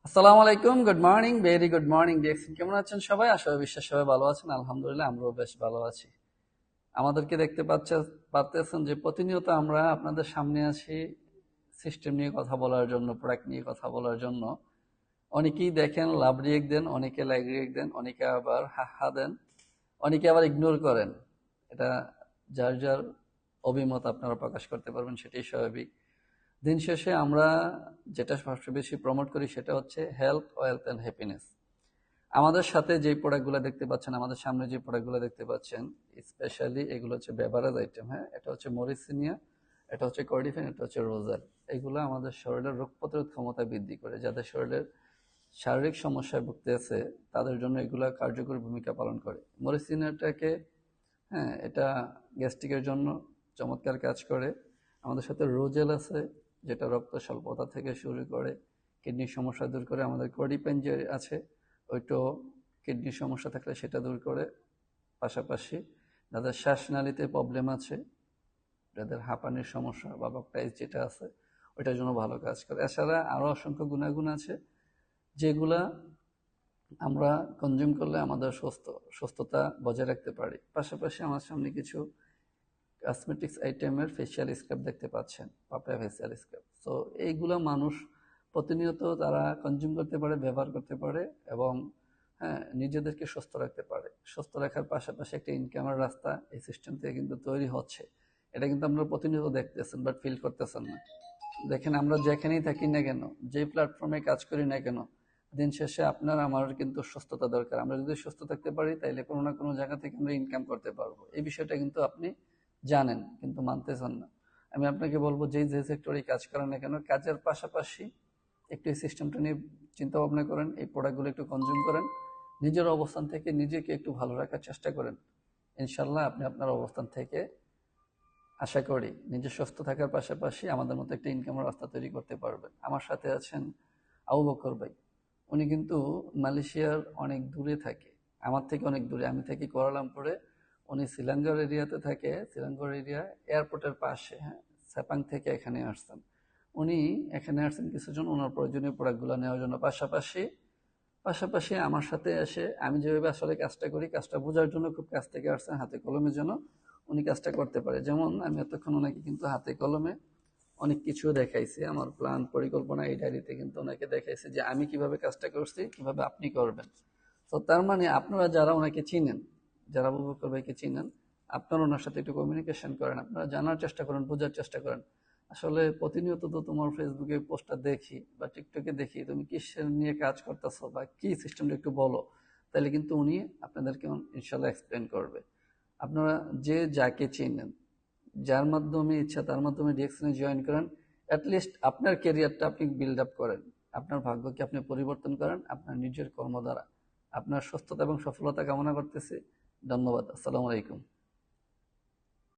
আসসালামু আলাইকুম, good morning, very good morning DXN. কেমন আছেন সবাই? আশা করি বিশ্বাস সবাই ভালো আছেন। আলহামদুলিল্লাহ আমরাও বেশ ভালো আছি। আমাদেরকে দেখতে পারতেছেন যে প্রতিনিয়ত আমরা আপনাদের সামনে আছি সিস্টেম নিয়ে কথা বলার জন্য, প্রোডাক্ট নিয়ে কথা বলার জন্য। অনেকেই দেখেন লাভ রিয়েক্ট দেন, অনেকে লাইক রিয়েক্ট দেন, অনেকে আবার হা হা দেন, অনেকে আবার ইগনোর করেন। এটা যার যার অভিমত আপনারা প্রকাশ করতে পারবেন, সেটাই স্বাভাবিক। দিন শেষে আমরা যেটা সবচেয়ে বেশি প্রমোট করি সেটা হচ্ছে হেলথ, ওয়েলথ অ্যান্ড হ্যাপিনেস। আমাদের সাথে যে প্রোডাক্টগুলো দেখতে পাচ্ছেন, আমাদের সামনে যে প্রোডাক্টগুলো দেখতে পাচ্ছেন, স্পেশালি এগুলো হচ্ছে বেভারেজ আইটেম। হ্যাঁ, এটা হচ্ছে মরিসিনিয়া, এটা হচ্ছে কর্ডিফেন, এটা হচ্ছে রোজাল। এগুলো আমাদের শরীরের রোগ প্রতিরোধ ক্ষমতা বৃদ্ধি করে। যাদের শরীরের শারীরিক সমস্যায় ভুগতেছে তাদের জন্য এগুলো কার্যকরী ভূমিকা পালন করে। মরিসিনিয়াটাকে, হ্যাঁ, এটা গ্যাস্ট্রিকের জন্য চমৎকার কাজ করে। আমাদের সাথে রোজেল আছে, যেটা রক্ত স্বল্পতা থেকে শুরু করে কিডনির সমস্যা দূর করে। আমাদের কর্ডিপেন যে আছে, ওইটাও কিডনির সমস্যা থাকলে সেটা দূর করে। পাশাপাশি যাদের শ্বাসনালীতে প্রবলেম আছে, যাদের হাঁপানির সমস্যা বা বক্টাইস যেটা আছে, ওইটার জন্য ভালো কাজ করে। এছাড়া আরও অসংখ্য গুণাগুণ আছে যেগুলা আমরা কনজিউম করলে আমাদের সুস্থতা বজায় রাখতে পারি। পাশাপাশি আমার সামনে কিছু কসমেটিক্স আইটেমের ফেসিয়াল স্ক্রাব দেখতে পাচ্ছেন, পাপায়া ফেসিয়াল স্ক্রাব। সো এইগুলো মানুষ প্রতিনিয়ত তারা কনজিউম করতে পারে, ব্যবহার করতে পারে এবং হ্যাঁ, নিজেদেরকে সুস্থ রাখতে পারে। সুস্থ রাখার পাশাপাশি একটা ইনকামের রাস্তা এই সিস্টেম থেকে কিন্তু তৈরি হচ্ছে। এটা কিন্তু আমরা প্রতিনিয়ত দেখতেছেন, বাট ফিল করতেছেন না। দেখেন, আমরা যেখানেই থাকি না কেন, যে প্ল্যাটফর্মে কাজ করি না কেন, দিন শেষে আপনার আমার কিন্তু সুস্থতা দরকার। আমরা যদি সুস্থ থাকতে পারি তাইলে কোনো না কোনো জায়গা থেকে আমরা ইনকাম করতে পারবো। এই বিষয়টা কিন্তু আপনি জানেন, কিন্তু মানতেছেন না। আমি আপনাকে বলবো, যে সেক্টরে কাজ করেন না কেন, কাজের পাশাপাশি একটু এই সিস্টেমটা নিয়ে চিন্তা ভাবনা করেন, এই প্রোডাক্টগুলো একটু কনজিউম করেন, নিজের অবস্থান থেকে নিজেকে একটু ভালো রাখার চেষ্টা করেন। ইনশাল্লাহ আপনি আপনার অবস্থান থেকে, আশা করি, নিজে সুস্থ থাকার পাশাপাশি আমাদের মতো একটা ইনকামের রাস্তা তৈরি করতে পারবেন। আমার সাথে আছেন আবু বকর ভাই। উনি কিন্তু মালয়েশিয়ার অনেক দূরে থাকে, আমার থেকে অনেক দূরে। আমি থাকি কুয়ালালামপুরে, উনি সিলাঙ্গর এরিয়াতে থাকে। সিলাঙ্গর এরিয়া এয়ারপোর্টের পাশে। হ্যাঁ, সেপাং থেকে এখানে আসছেন। উনি এখানে আসছেন কিছুজন ওনার প্রয়োজনীয় প্রোডাক্টগুলো নেওয়ার জন্য। পাশাপাশি পাশাপাশি আমার সাথে এসে আমি যেভাবে আসলে কাজটা করি, কাজটা বোঝার জন্য খুব কাছ থেকে আসছেন, হাতে কলমের জন্য উনি কাজটা করতে পারে। যেমন আমি এতক্ষণ ওনাকে কিন্তু হাতে কলমে অনেক কিছু দেখাইছি, আমার প্ল্যান পরিকল্পনা এই ডায়েরিতে কিন্তু ওনাকে দেখাইছি যে আমি কিভাবে কাজটা করছি, কিভাবে আপনি করবেন। তো তার মানে আপনারা যারা ওনাকে চিনেন, যারা আবু বকর ভাইকে চিনেন, আপনারা ওনার সাথে একটু কমিউনিকেশন করেন, আপনারা জানার চেষ্টা করেন, বোঝার চেষ্টা করেন। আসলে প্রতিনিয়ত তো তোমার ফেসবুকে পোস্টটা দেখি বা টিকটকে দেখি, তুমি কিসের নিয়ে কাজ করতেছো বা কি সিস্টেমটা একটু বলো, তাহলে কিন্তু উনি আপনাদেরকে ইনশাল্লাহ এক্সপ্লেন করবে। আপনারা যে যাকে চিনেন, যার মাধ্যমে ইচ্ছা তার মাধ্যমে ডিএক্সএনে জয়েন করেন। অ্যাটলিস্ট আপনার ক্যারিয়ারটা আপনি বিল্ড আপ করেন, আপনার ভাগ্যকে আপনি পরিবর্তন করেন আপনার নিজের কর্ম দ্বারা। আপনার সুস্থতা এবং সফলতা কামনা করতেছি। ধন্যবাদ। আসসালামু আলাইকুম।